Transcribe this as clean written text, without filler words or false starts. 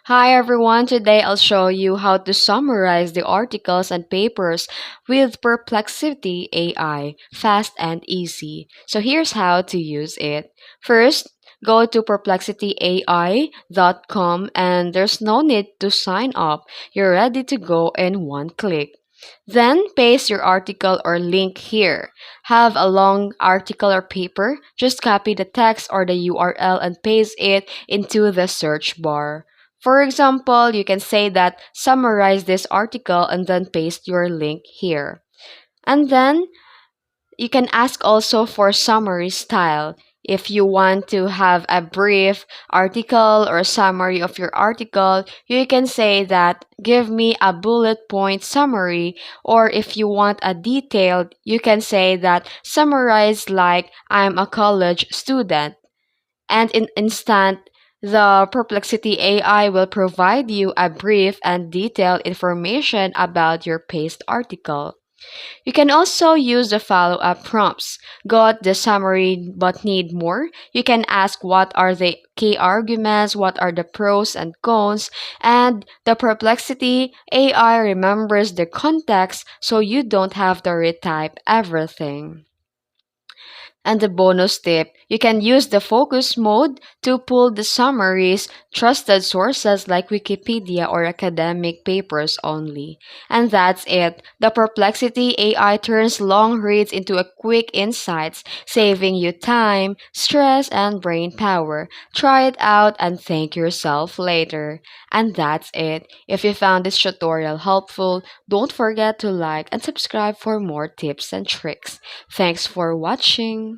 Hi everyone, today I'll show you how to summarize the articles and papers with Perplexity AI, fast and easy. So here's how to use it. First, go to perplexityai.com and there's no need to sign up. You're ready to go in one click. Then paste your article or link here. Have a long article or paper, just copy the text or the URL and paste it into the search bar. For example, you can say that summarize this article and then paste your link here. And then you can ask also for summary style. If you want to have a brief article or a summary of your article, you can say that give me a bullet point summary. Or if you want a detailed, you can say that summarize like I'm a college student. And in instant, the Perplexity AI will provide you a brief and detailed information about your paste article. You can also use the follow-up prompts. Got the summary but need more? You can ask what are the key arguments, what are the pros and cons, and the Perplexity AI remembers the context so you don't have to retype everything. And the bonus tip, you can use the focus mode to pull the summaries, trusted sources like Wikipedia or academic papers only. And that's it. The Perplexity AI turns long reads into a quick insights, saving you time, stress, and brain power. Try it out and thank yourself later. And that's it. If you found this tutorial helpful, don't forget to like and subscribe for more tips and tricks. Thanks for watching.